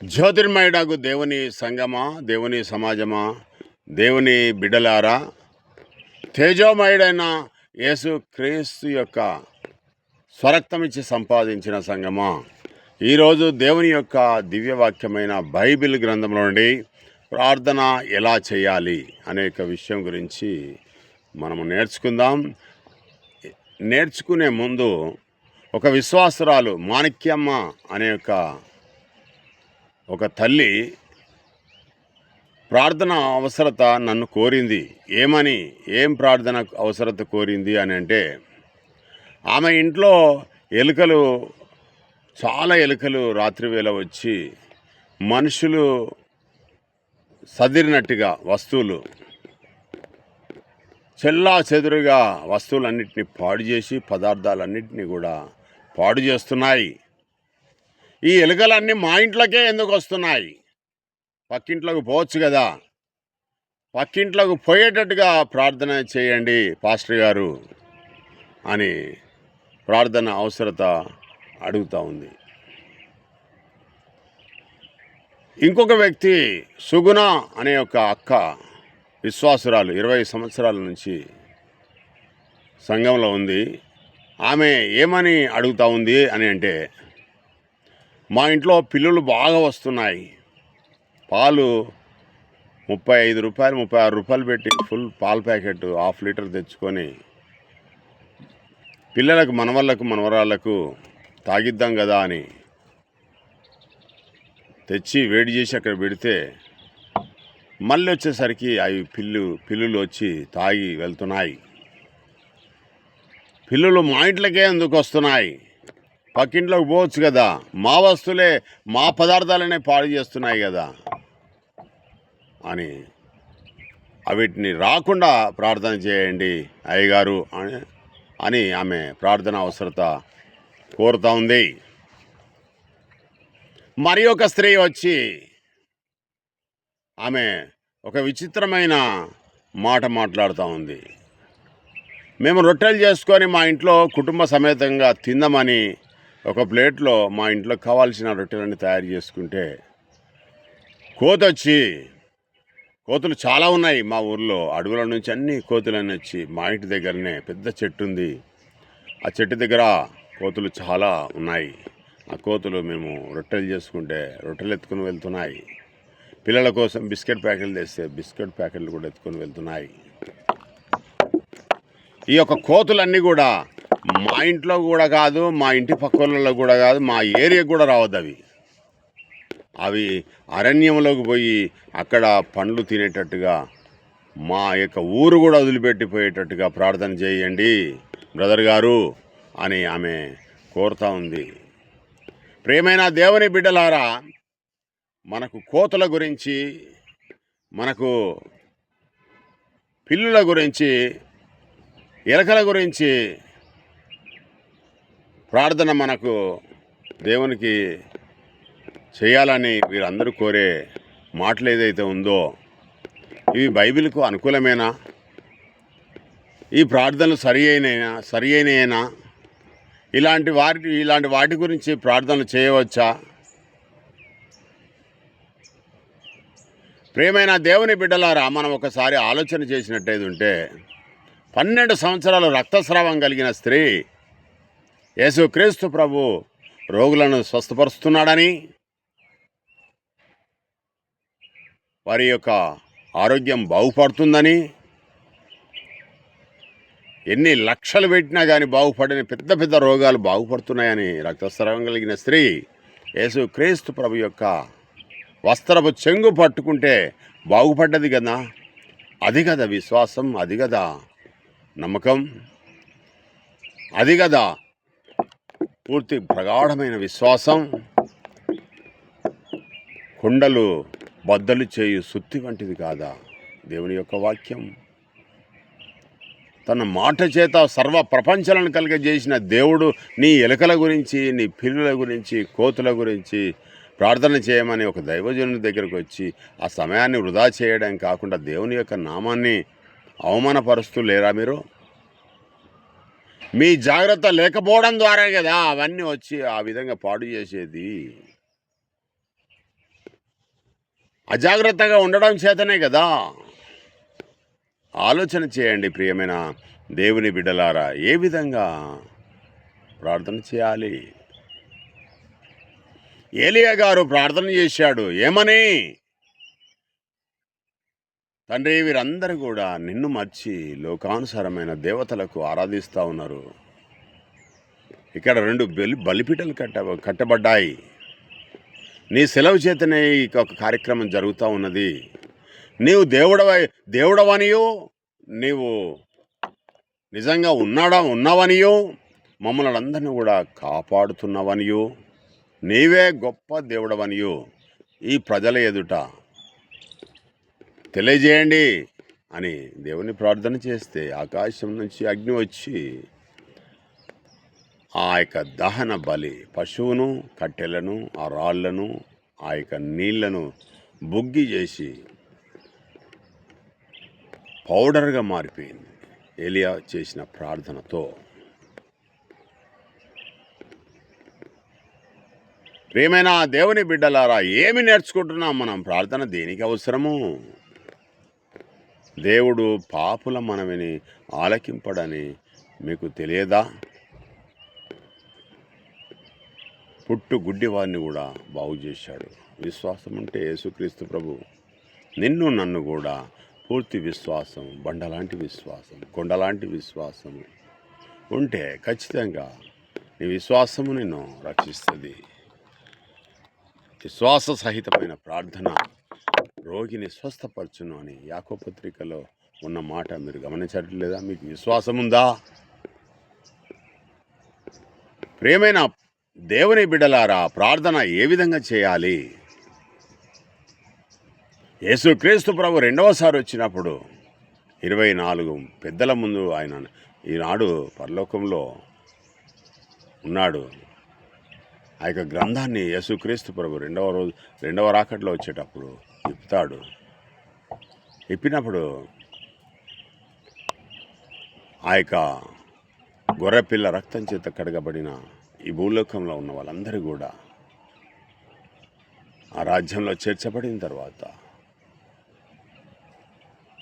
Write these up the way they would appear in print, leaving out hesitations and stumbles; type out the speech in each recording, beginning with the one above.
జ్యోతిర్మయుడగు దేవుని సంగమా, దేవుని సమాజమా, దేవుని బిడ్డలారా, తేజోమయుడైన యేసు క్రీస్తు యొక్క స్వరక్తమిచ్చి సంపాదించిన సంగమా, ఈరోజు దేవుని యొక్క దివ్యవాక్యమైన బైబిల్ గ్రంథంలో నుండి ప్రార్థన ఎలా చేయాలి అనే విషయం గురించి మనము నేర్చుకుందాం. నేర్చుకునే ముందు ఒక విశ్వాసురాలు మాణిక్యమ్మ అనే ఒక తల్లి ప్రార్థన అవసరత నన్ను కోరింది. ఏం ప్రార్థన అవసరత కోరింది అని అంటే, ఆమె ఇంట్లో చాలా ఎలుకలు రాత్రివేళ వచ్చి మనుషులు సదిరినట్టుగా వస్తువులు చెల్లా చెదురుగా వస్తువులన్నింటినీ పాడు చేసి పదార్థాలన్నింటినీ కూడా పాడు చేస్తున్నాయి. ఈ ఎలుకలన్నీ మా ఇంట్లోకే ఎందుకు వస్తున్నాయి? పక్కింట్లోకి పోవచ్చు కదా. పక్కింట్లోకి పోయేటట్టుగా ప్రార్థన చేయండి పాస్టర్ గారు అని ప్రార్థన అవసరత అడుగుతూ ఉంది. ఇంకొక వ్యక్తి సుగుణ అనే ఒక అక్క, విశ్వాసురాలు, 20 సంవత్సరాల నుంచి సంఘంలో ఉంది. ఆమె ఏమని అడుగుతూ ఉంది అని అంటే, మా ఇంట్లో పిల్లులు బాగా వస్తున్నాయి. పాలు 35 రూపాయలు 36 రూపాయలు పెట్టి ఫుల్ పాల ప్యాకెట్ 1/2 లీటర్ తెచ్చుకొని పిల్లలకు, మనవళ్ళకు, మనవరాళ్లకు తాగిద్దాం కదా అని తెచ్చి వేడి చేసి అక్కడ పెడితే మళ్ళీ వచ్చేసరికి అవి పిల్లులు వచ్చి తాగి వెళ్తున్నాయి. పిల్లులు మా ఇంట్లోకే ఎందుకు వస్తున్నాయి? పక్కింట్లోకి పోవచ్చు కదా. మా వస్తువులే, మా పదార్థాలనే పాడు చేస్తున్నాయి కదా అని వీటిని రాకుండా ప్రార్థన చేయండి అయ్యగారు అని ఆమె ప్రార్థన అవసరత కోరుతూ ఉంది. మరి ఒక స్త్రీ వచ్చి ఆమె ఒక విచిత్రమైన మాట మాట్లాడుతూ ఉంది. మేము రొట్టెలు చేసుకొని మా ఇంట్లో కుటుంబ సమేతంగా తిందామని ఒక ప్లేట్లో మా ఇంట్లో కావాల్సిన రొట్టెలన్నీ తయారు చేసుకుంటే కోతులు చాలా ఉన్నాయి మా ఊర్లో. అడవుల నుంచి అన్ని కోతులన్నీ వచ్చి మా ఇంటి దగ్గరనే పెద్ద చెట్టు ఉంది. ఆ చెట్టు దగ్గర కోతులు చాలా ఉన్నాయి. ఆ కోతులు మేము రొట్టెలు చేసుకుంటే రొట్టెలు ఎత్తుకుని వెళ్తున్నాయి. పిల్లల కోసం బిస్కెట్ ప్యాకెట్లు తెస్తే బిస్కెట్ ప్యాకెట్లు కూడా ఎత్తుకొని వెళ్తున్నాయి. ఈ యొక్క కోతులన్నీ కూడా మా ఇంట్లో కూడా కాదు, మా ఇంటి పక్కలలో కూడా కాదు, మా ఏరియాకు కూడా రావద్దు. అవి అరణ్యంలోకి పోయి అక్కడ పండ్లు తినేటట్టుగా మా యొక్క ఊరు కూడా వదిలిపెట్టిపోయేటట్టుగా ప్రార్థన చేయండి బ్రదర్ గారు అని ఆమె కోరుతూ ఉంది. ప్రియమైన దేవుని బిడ్డలారా, మనకు కోతుల గురించి, మనకు పిల్లుల గురించి, ఎలకల గురించి ప్రార్థన మనకు దేవునికి చేయాలని వీరందరూ కోరే మాటలు ఏదైతే ఉందో, ఇవి బైబిల్కు అనుకూలమేనా? ఈ ప్రార్థనలు సరి అయినయేనా? ఇలాంటి వాటి గురించి ప్రార్థనలు చేయవచ్చా? ప్రియమైన దేవుని బిడ్డలారా, మనం ఒకసారి ఆలోచన చేసినట్టయితే ఉంటే, 12 సంవత్సరాలు రక్తస్రావం కలిగిన స్త్రీ యేసుక్రీస్తు ప్రభు రోగులను స్వస్థపరుస్తున్నాడని, వారి యొక్క ఆరోగ్యం బాగుపడుతుందని, ఎన్ని లక్షలు పెట్టినా కానీ బాగుపడని పెద్ద పెద్ద రోగాలు బాగుపడుతున్నాయని రక్తస్రావం కలిగిన స్త్రీ యేసుక్రీస్తు ప్రభు యొక్క వస్త్రపు చెంగు పట్టుకుంటే బాగుపడ్డది కదా. అది కదా విశ్వాసం, అది కదా నమ్మకం, అది కదా పూర్తి ప్రగాఢమైన విశ్వాసం. కొండలు బద్దలు చేయు సుత్తి వంటిది కాదా దేవుని యొక్క వాక్యం? తన మాట చేత సర్వ ప్రపంచాలను కలిగజేసిన దేవుడు నీ ఎలుకల గురించి, నీ పిల్లుల గురించి, కోతుల గురించి ప్రార్థన చేయమని ఒక దైవజనుని దగ్గరకు వచ్చి ఆ సమయాన్ని వృధా చేయడం కాకుండా దేవుని యొక్క నామాన్ని అవమానపరుస్తూ లేరా మీరు? మీ జాగ్రత్త లేకపోవడం ద్వారా కదా అవన్నీ వచ్చి ఆ విధంగా పాడు చేసేది. అజాగ్రత్తగా ఉండడం చేతనే కదా. ఆలోచన చేయండి ప్రియమైన దేవుని బిడ్డలారా, ఏ విధంగా ప్రార్థన చేయాలి. ఏలియా గారు ప్రార్థన చేశాడు ఏమని? తండ్రి, వీరందరూ కూడా నిన్ను మర్చి లోకానుసారమైన దేవతలకు ఆరాధిస్తూ ఉన్నారు. ఇక్కడ 2 బలిపీఠాలు కట్టబడ్డాయి. నీ సెలవు చేతనే ఈ ఒక కార్యక్రమం జరుగుతూ ఉన్నది. నీవు దేవుడవనియో, నీవు నిజంగా ఉన్నావనియో, మమ్మల్ని అందరినీ కూడా కాపాడుతున్నవనియో, నీవే గొప్ప దేవుడవనియో ఈ ప్రజల ఎదుట తెలియజేయండి అని దేవుని ప్రార్థన చేస్తే ఆకాశం నుంచి అగ్ని వచ్చి ఆ యొక్క దహన బలి పశువును, కట్టెలను, ఆ రాళ్లను, ఆ యొక్క నీళ్లను బుగ్గి చేసి పౌడర్గా మారిపోయింది ఏలియా చేసిన ప్రార్థనతో. ప్రియమైన దేవుని బిడ్డలారా, ఏమి నేర్చుకుంటున్నాం మనం? ప్రార్థన దేనికి అవసరము? దేవుడు పాపుల మనవిని ఆలకింపడని మీకు తెలియదా? పుట్టు గుడ్డివారిని కూడా బాగు చేశాడు. విశ్వాసం ఉంటే యేసుక్రీస్తు ప్రభు నిన్ను నన్ను కూడా పూర్తి విశ్వాసం, బండలాంటి విశ్వాసం, కొండలాంటి విశ్వాసము ఉంటే ఖచ్చితంగా నీ విశ్వాసము నిన్ను రక్షిస్తుంది. విశ్వాస సహితమైన ప్రార్థన రోగిని స్వస్థపరచును అని యాకోబు పత్రికలో ఉన్న మాట మీరు గమనించట్లేదా? మీకు విశ్వాసం ఉందా? ప్రియమైన దేవుని బిడ్డలారా, ప్రార్థన ఏ విధంగా చేయాలి? యేసుక్రీస్తు ప్రభు రెండవసారి వచ్చినప్పుడు 24 పెద్దల ముందు ఆయన ఈనాడు పరలోకంలో ఉన్నాడు. ఆ యొక్క గ్రంథాన్ని యేసుక్రీస్తు ప్రభు రెండవ రాకట్లో వచ్చేటప్పుడు ఇప్పుతాడు. ఇప్పినప్పుడు ఆ యొక్క గొర్రెపిల్ల రక్తం చేత కడగబడిన ఈ భూలోకంలో ఉన్న వాళ్ళందరూ కూడా ఆ రాజ్యంలో చేర్చబడిన తర్వాత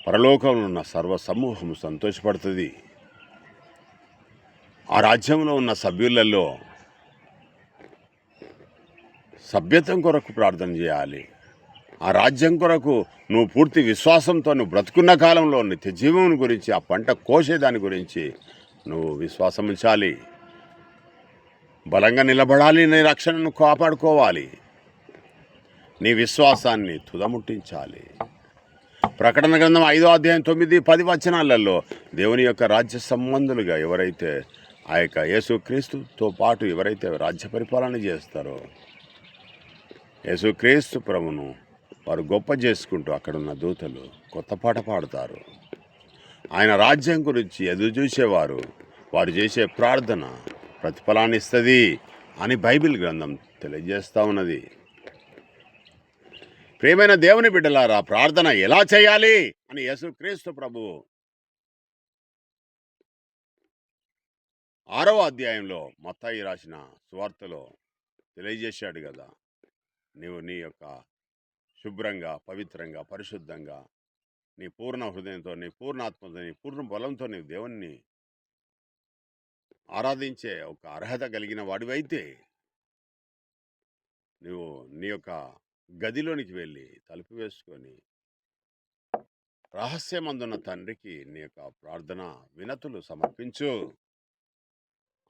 పరలోకంలో ఉన్న సర్వ సమూహము సంతోషపడుతుంది. ఆ రాజ్యంలో ఉన్న సభ్యులలో సభ్యత్వం కొరకు ప్రార్థన చేయాలి. ఆ రాజ్యం కొరకు నువ్వు పూర్తి విశ్వాసంతో నువ్వు బ్రతుకున్న కాలంలో నిత్య జీవం గురించి, ఆ పంట కోసేదాని గురించి నువ్వు విశ్వాసం ఉంచాలి. బలంగా నిలబడాలి. నీ రక్షణను కాపాడుకోవాలి. నీ విశ్వాసాన్ని తుదముట్టించాలి. ప్రకటన గ్రంథం 5వ అధ్యాయం 9, 10 వచనాలలో దేవుని యొక్క రాజ్య సంబంధులుగా ఎవరైతే ఆ యొక్క యేసుక్రీస్తుతో పాటు ఎవరైతే రాజ్య పరిపాలన చేస్తారో యేసుక్రీస్తు ప్రభును వారు గొప్ప చేసుకుంటూ అక్కడున్న దూతలు కొత్త పాట పాడుతారు. ఆయన రాజ్యం గురించి ఎదురు చూసేవారు వారు చేసే ప్రార్థన ప్రతిఫలాన్ని ఇస్తుంది అని బైబిల్ గ్రంథం తెలియజేస్తూ ఉన్నది. ప్రియమైన దేవుని బిడ్డలారా, ప్రార్థన ఎలా చేయాలి అని యేసుక్రీస్తు ప్రభు 6వ అధ్యాయంలో మత్తయి రాసిన సువార్తలో తెలియజేశాడు కదా. నీవు నీ యొక్క శుభ్రంగా, పవిత్రంగా, పరిశుద్ధంగా, నీ పూర్ణ హృదయంతో, నీ పూర్ణాత్మతో, నీ పూర్ణ బలంతో నీవు దేవుణ్ణి ఆరాధించే ఒక అర్హత కలిగిన వాడివైతే నువ్వు నీ యొక్క గదిలోనికి వెళ్ళి తలుపు వేసుకొని రహస్యమందున్న తండ్రికి నీ యొక్క ప్రార్థన వినతులు సమర్పించు.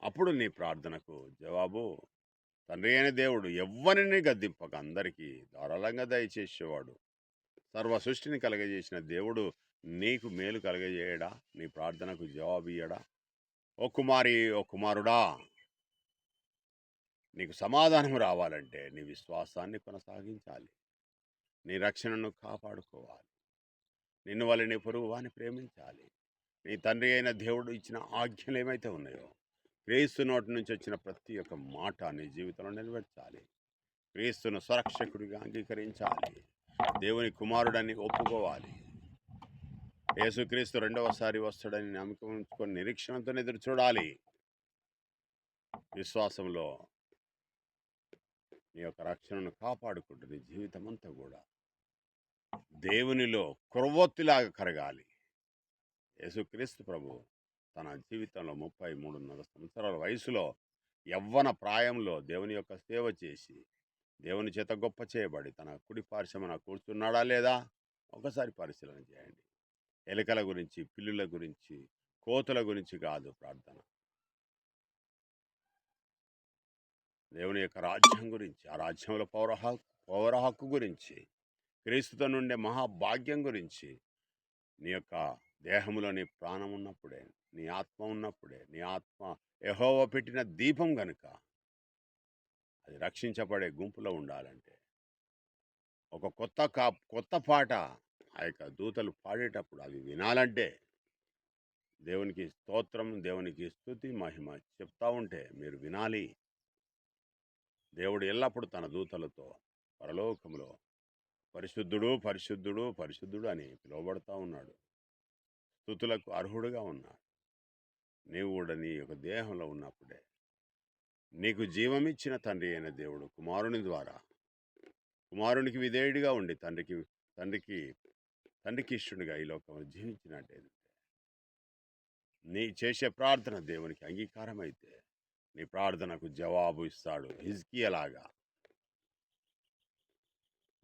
అప్పుడు నీ ప్రార్థనకు జవాబు తండ్రి అయిన దేవుడు ఎవ్వరిని గద్దింపక అందరికీ ధారాళంగా దయచేసేవాడు. సర్వ సృష్టిని కలగజేసిన దేవుడు నీకు మేలు కలగజేయడా? నీ ప్రార్థనకు జవాబు ఇయ్యడా? ఓ కుమారి, ఓ కుమారుడా, నీకు సమాధానం రావాలంటే నీ విశ్వాసాన్ని కొనసాగించాలి. నీ రక్షణను కాపాడుకోవాలి. నిన్ను వల్ల నీ పొరుగు వాని ప్రేమించాలి. నీ తండ్రి అయిన దేవుడు ఇచ్చిన ఆజ్ఞలు ఏమైతే ఉన్నాయో క్రీస్తు నోటి నుంచి వచ్చిన ప్రతి ఒక్క మాట నీ జీవితంలో నెరవేర్చాలి. క్రీస్తును సురక్షకుడిగా అంగీకరించాలి. దేవుని కుమారుడని ఒప్పుకోవాలి. యేసుక్రీస్తు రెండవసారి వస్తాడని నమ్మకం ఉంచుకొని నిరీక్షణతో ఎదురు చూడాలి. విశ్వాసంలో నీ యొక్క రక్షణను కాపాడుకుంటూ నీ జీవితం అంతా కూడా దేవునిలో క్రొవ్వొత్తిలాగా కరగాలి. యేసుక్రీస్తు ప్రభు తన జీవితంలో 33.5 సంవత్సరాల వయసులో యవ్వన ప్రాయంలో దేవుని యొక్క సేవ చేసి దేవుని చేత గొప్ప చేయబడి తన కుడి పార్శ్వమున కూర్చున్నాడా లేదా ఒకసారి పరిశీలన చేయండి. ఎలుకల గురించి, పిల్లుల గురించి, కోతుల గురించి కాదు ప్రార్థన. దేవుని యొక్క రాజ్యం గురించి, ఆ రాజ్యంలో పౌర హక్కు గురించి, క్రీస్తుతో నుండే మహాభాగ్యం గురించి. నీ యొక్క దేహంలో నీ ప్రాణం ఉన్నప్పుడే, నీ ఆత్మ ఉన్నప్పుడే, నీ ఆత్మ యెహోవా పెట్టిన దీపం గనుక అది రక్షించబడే గుంపులో ఉండాలంటే ఒక కొత్త పాట ఆ యొక్క దూతలు పాడేటప్పుడు అవి వినాలంటే దేవునికి స్తోత్రం, దేవునికి స్తుతి మహిమ చెప్తా ఉంటే మీరు వినాలి. దేవుడు ఎల్లప్పుడూ తన దూతలతో పరలోకములో పరిశుద్ధుడు పరిశుద్ధుడు పరిశుద్ధుడు అని పిలువబడతా ఉన్నాడు. స్తుతులకు అర్హుడుగా ఉన్నాడు. నీవు కూడా నీ యొక్క దేహంలో ఉన్నప్పుడే నీకు జీవమిచ్చిన తండ్రి అయిన దేవుడు కుమారునికి విధేయుడిగా ఉండి తండ్రికి ఇష్టడుగా ఈ లోకంలో జీవించినట్టే నీ చేసే ప్రార్థన దేవునికి అంగీకారం అయితే నీ ప్రార్థనకు జవాబు ఇస్తాడు. హిజ్కియాలాగా,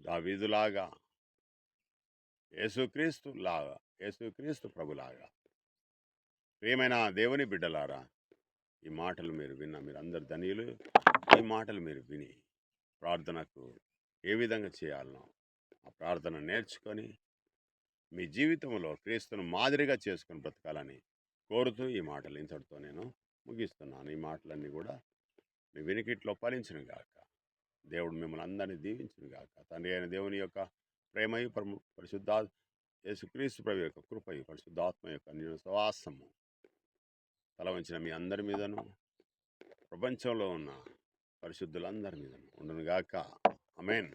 దావీదులాగా, యేసుక్రీస్తు ప్రభులాగా. ప్రియమైన దేవుని బిడ్డలారా, ఈ మాటలు మీరు మీరందరు ధన్యులు. ఈ మాటలు మీరు విని ప్రార్థనకు ఏ విధంగా చేయాలనో ఆ ప్రార్థన నేర్చుకొని మీ జీవితంలో క్రీస్తును మాదిరిగా చేసుకొని బ్రతకాలని కోరుతూ ఈ మాటలు ఇంతటితో నేను ముగిస్తున్నాను. ఈ మాటలన్నీ కూడా మీ వినికిట్లో ఫలించును గాక. దేవుడు మిమ్మల్ని అందరినీ దీవించును గాక. తండ్రి అయిన దేవుని యొక్క ప్రేమయు పరిశుద్ధ యేసుక్రీస్తు ప్రభు యొక్క కృపయు పరిశుద్ధాత్మ యొక్క నివాసము తల వంచిన మీ అందరి మీదను, ప్రపంచంలో ఉన్న పరిశుద్ధులందరి మీదను ఉండును గాక. ఆమేన్.